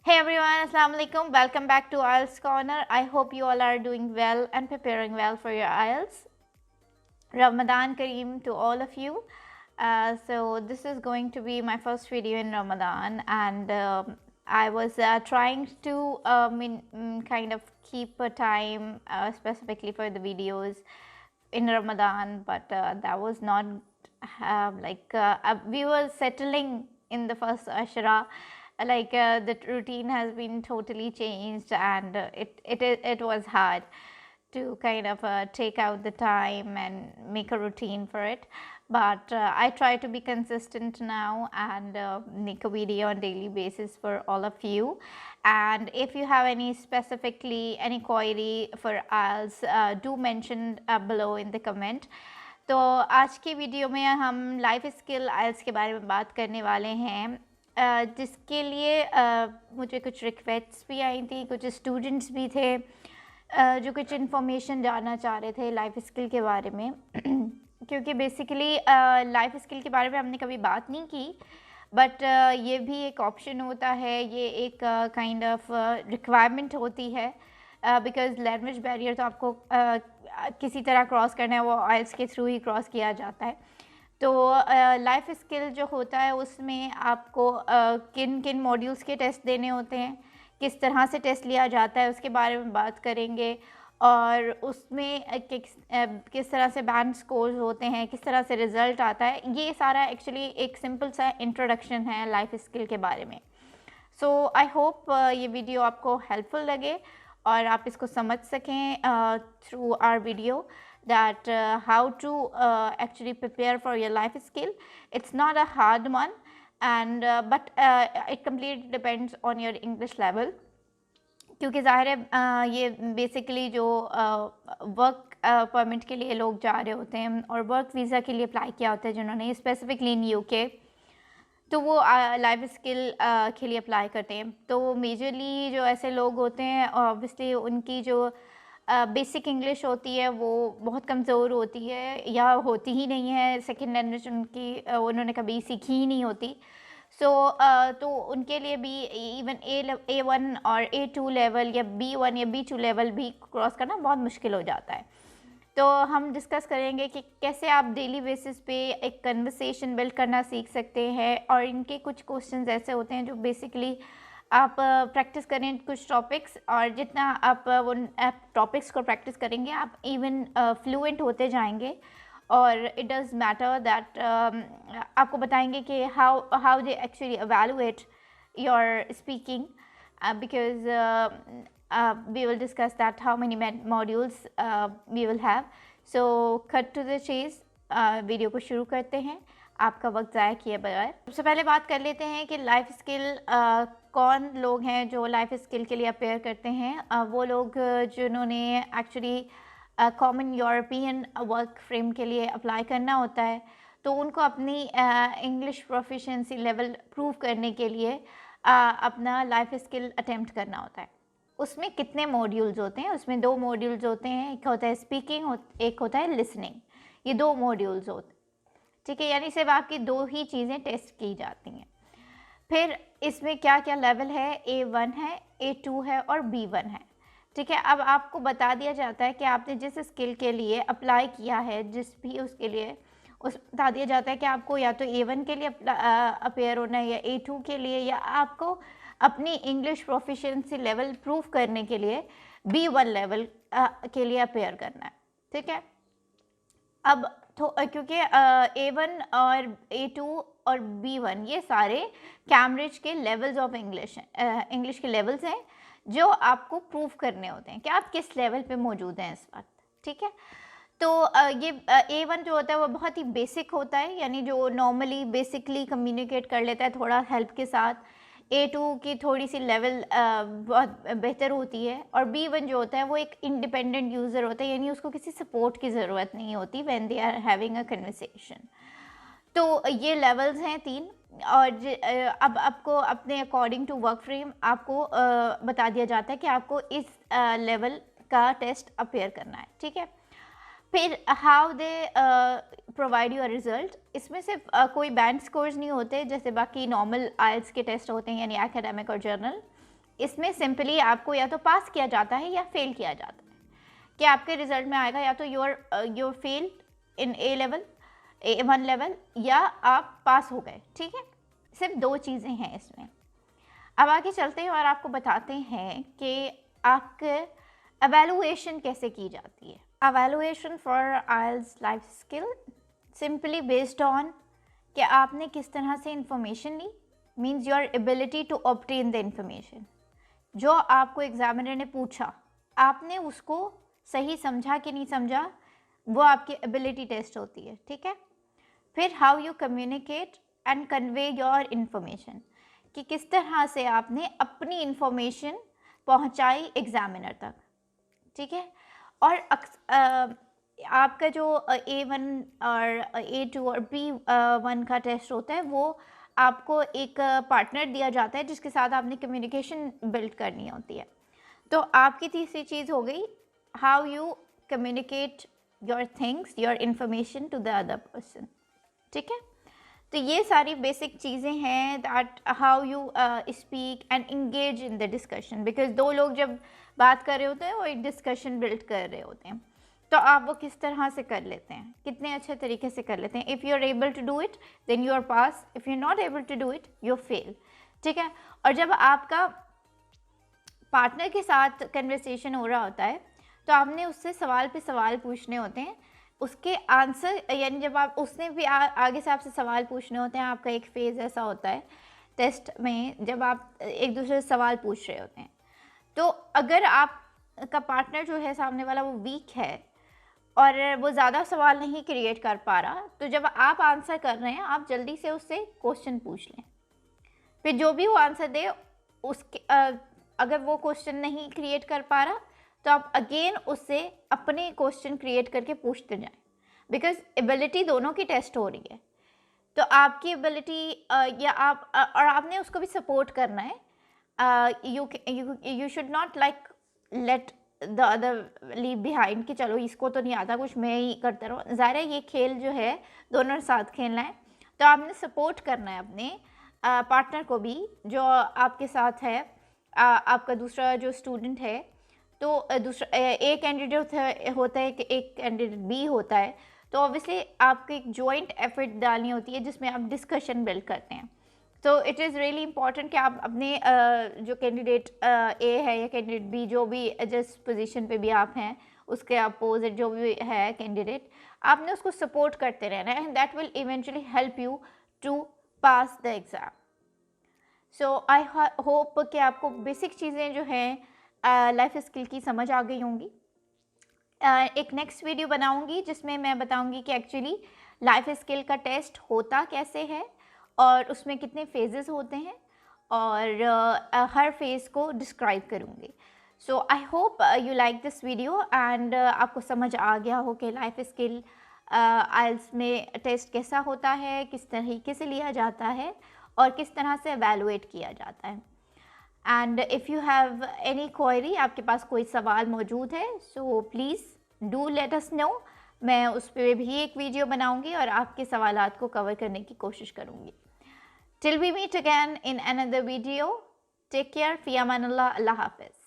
Hey everyone, Assalamu alaikum. Welcome back to IELTS Corner. I hope you all are doing well and preparing well for your IELTS. Ramadan Kareem to all of you. So this is going to be my first video in Ramadan, and I was trying to kind of keep a time specifically for the videos in Ramadan, but that was not we were settling in the first Ashra. The routine has been totally changed, and it was hard to kind of take out the time and make a routine for it. But I try to be consistent now and make a video on daily basis for all of you. And if you have any query for IELTS, do mention below in the comment. तो आज की video में हम life skill आइल्स के बारे में बात करने वाले हैं, जिसके लिए मुझे कुछ रिक्वेस्ट्स भी आई थी, कुछ स्टूडेंट्स भी थे जो कुछ इन्फॉर्मेशन जानना चाह रहे थे लाइफ स्किल के बारे में क्योंकि बेसिकली लाइफ स्किल के बारे में हमने कभी बात नहीं की, बट ये भी एक ऑप्शन होता है, ये एक काइंड ऑफ रिक्वायरमेंट होती है, बिकॉज लैंग्वेज बैरियर तो आपको किसी तरह क्रॉस करना है, वो आइल्स के थ्रू ही क्रॉस किया जाता है। तो लाइफ स्किल जो होता है उसमें आपको किन किन मॉड्यूल्स के टेस्ट देने होते हैं, किस तरह से टेस्ट लिया जाता है, उसके बारे में बात करेंगे। और उसमें किस तरह से बैंड स्कोर्स होते हैं, किस तरह से रिज़ल्ट आता है, ये सारा एक्चुअली एक सिंपल सा इंट्रोडक्शन है लाइफ स्किल के बारे में। सो आई होप ये वीडियो आपको हेल्पफुल लगे और आप इसको समझ सकें through our video that how to actually prepare for your life skill. It's not a hard one, and but it completely depends on your English level, क्योंकि ज़ाहिर है ये बेसिकली जो वर्क परमिट के लिए लोग जा रहे होते हैं और वर्क वीज़ा के लिए अप्लाई किया होता है जिन्होंने स्पेसिफिकली इन यूके, तो वो लाइफ स्किल के लिए अप्लाई करते हैं। तो मेजरली जो ऐसे लोग होते हैं ऑब्वियसली उनकी जो बेसिक इंग्लिश होती है वो बहुत कमज़ोर होती है या होती ही नहीं है, सेकंड लैंग्वेज उनकी उन्होंने कभी सीखी ही नहीं होती। तो उनके लिए भी इवन A1 और A2 लेवल या B1 या B2 लेवल भी क्रॉस करना बहुत मुश्किल हो जाता है। तो हम डिस्कस करेंगे कि कैसे आप डेली बेसिस पे एक कन्वर्सेशन बिल्ड करना सीख सकते हैं, और इनके कुछ क्वेश्चंस ऐसे होते हैं जो बेसिकली आप प्रैक्टिस करें कुछ टॉपिक्स, और जितना आप वो टॉपिक्स को प्रैक्टिस करेंगे आप इवन फ्लुएंट होते जाएंगे। और इट डज़ मैटर दैट आपको बताएंगे कि how they actually evaluate your speaking, because we will discuss that how many modules we will have. So cut to the chase, video को शुरू करते हैं आपका वक्त ज़ाया किए बगैर। सबसे पहले बात कर लेते हैं कि लाइफ स्किल कौन लोग हैं जो लाइफ स्किल के लिए अपेयर करते हैं। वो लोग जिन्होंने actually common European work frame के लिए अप्लाई करना होता है, तो उनको अपनी इंग्लिश प्रोफिशिएंसी लेवल प्रूव करने के लिए अपना लाइफ स्किल अटेम्प्ट करना होता है। उसमें कितने मॉड्यूल्स होते हैं? उसमें 2 मॉड्यूल्स होते हैं, एक होता है स्पीकिंग, एक होता है लिसनिंग। ये 2 मॉड्यूल्स होते हैं, ठीक है, यानी सिर्फ आपकी 2 ही चीज़ें टेस्ट की जाती हैं। फिर इसमें क्या क्या लेवल है, A1 है, A2 है और B1 है, ठीक है। अब आपको बता दिया जाता है कि आपने जिस स्किल के लिए अप्लाई किया है, जिस भी उसके लिए बता दिया जाता है कि आपको या तो A1 के लिए अपेयर होना है या A2 के लिए, या आपको अपनी इंग्लिश प्रोफिशिएंसी लेवल प्रूव करने के लिए B1 लेवल के लिए अपेयर करना है, ठीक है। अब तो क्योंकि A1 और A2 और B1 ये सारे कैम्ब्रिज के लेवल्स ऑफ इंग्लिश हैं, इंग्लिश के लेवल्स हैं जो आपको प्रूव करने होते हैं कि आप किस लेवल पे मौजूद हैं इस वक्त, ठीक है। तो ये A1 जो होता है वो बहुत ही बेसिक होता है, यानी जो नॉर्मली बेसिकली कम्युनिकेट कर लेता है थोड़ा हेल्प के साथ। A2 की थोड़ी सी लेवल बहुत बेहतर होती है, और B1 जो होता है वो एक इंडिपेंडेंट यूज़र होता है, यानी उसको किसी सपोर्ट की ज़रूरत नहीं होती when they are having a conversation. तो ये लेवल्स हैं 3, और अब आपको अपने अकॉर्डिंग टू वर्क फ्रेम आपको बता दिया जाता है कि आपको इस लेवल का टेस्ट अपेयर करना है, ठीक है। फिर how they provide your result, इसमें सिर्फ कोई बैंड स्कोर्स नहीं होते जैसे बाकी नॉर्मल आइल्स के टेस्ट होते हैं, यानी एकेडमिक और जर्नल। इसमें सिंपली आपको या तो पास किया जाता है या फेल किया जाता है, कि आपके रिजल्ट में आएगा या तो your fail in A level, A1 level, या आप पास हो गए, ठीक है। सिर्फ 2 चीज़ें हैं इसमें। अब आगे चलते हैं और आपको बताते हैं कि आपके एवेलुएशन कैसे की जाती है। Evaluation for IELTS life skill simply based on कि आपने किस तरह से इंफॉर्मेशन ली, means your ability to obtain the information. जो आपको एग्जामिनर ने पूछा, आपने उसको सही समझा कि नहीं समझा, वो आपकी एबिलिटी टेस्ट होती है, ठीक है। फिर how you communicate and convey your information, कि किस तरह से आपने अपनी इंफॉर्मेशन पहुंचाई एग्जामिनर तक, ठीक है। और आपका जो A1 और A2 और B1 का टेस्ट होता है, वो आपको एक पार्टनर दिया जाता है जिसके साथ आपने कम्युनिकेशन बिल्ड करनी होती है। तो आपकी तीसरी चीज़ हो गई how you communicate your things, your information to the other person, ठीक है। तो ये सारी बेसिक चीज़ें हैं that how you speak and engage in the discussion, because 2 लोग जब बात कर रहे होते हैं वो एक डिस्कशन बिल्ड कर रहे होते हैं, तो आप वो किस तरह से कर लेते हैं, कितने अच्छे तरीके से कर लेते हैं। If you are able to do it then you are pass, if you are not able to do it you fail, ठीक है। और जब आपका पार्टनर के साथ कन्वर्सेशन हो रहा होता है तो आपने उससे सवाल पे सवाल पूछने होते हैं, उसके आंसर, यानी जब आप उसने भी आगे से आपसे सवाल पूछने होते हैं। आपका एक फेज़ ऐसा होता है टेस्ट में जब आप एक दूसरे से सवाल पूछ रहे होते हैं, तो अगर आपका पार्टनर जो है सामने वाला वो वीक है और वो ज़्यादा सवाल नहीं क्रिएट कर पा रहा, तो जब आप आंसर कर रहे हैं आप जल्दी से उससे क्वेश्चन पूछ लें। फिर जो भी वो आंसर दे उसके अगर वो क्वेश्चन नहीं क्रिएट कर पा रहा तो आप अगेन उससे अपने क्वेश्चन क्रिएट करके पूछते जाएं, बिकॉज एबिलिटी दोनों की टेस्ट हो रही है। तो आपकी एबिलिटी या आप और आपने उसको भी सपोर्ट करना है। You should not like let the other leave behind, कि चलो इसको तो नहीं आता कुछ, मैं ही करता रहूँ। ज़ाहिर है ये खेल जो है दोनों साथ खेलना है, तो आपने सपोर्ट करना है अपने पार्टनर को भी जो आपके साथ है। आपका दूसरा जो स्टूडेंट है, तो दूसरा एक कैंडिडेट होता है कि एक कैंडिडेट बी होता है, तो ऑब्वियसली आपको एक जॉइंट एफर्ट डालनी होती है जिसमें आप डिस्कशन बिल्ड करते हैं। तो इट इज़ रियली इंपॉर्टेंट कि आप अपने जो कैंडिडेट ए है या कैंडिडेट बी, जो भी जिस पोजीशन पे भी आप हैं उसके अपोजिट जो भी है कैंडिडेट, आपने उसको सपोर्ट करते रहना है, and that will eventually help you to pass the exam. So I hope कि आपको बेसिक चीज़ें जो हैं लाइफ स्किल की समझ आ गई होंगी। एक नेक्स्ट वीडियो बनाऊंगी जिसमें मैं बताऊंगी कि एक्चुअली लाइफ स्किल का टेस्ट होता कैसे है और उसमें कितने फेजेस होते हैं, और हर फेज़ को डिस्क्राइब करूंगी। So I hope you like this video and आपको समझ आ गया हो कि लाइफ स्किल आइल्स में टेस्ट कैसा होता है, किस तरीके से लिया जाता है और किस तरह से एवेलुएट किया जाता है। And if you have any query, आपके पास कोई सवाल मौजूद है, so please do let us know. मैं उस पर भी एक वीडियो बनाऊंगी और आपके सवालात को कवर करने की कोशिश करूंगी। Till we meet again in another video, take care, फ़ी अमान अल्लाह, अल्लाह हाफ़िज़।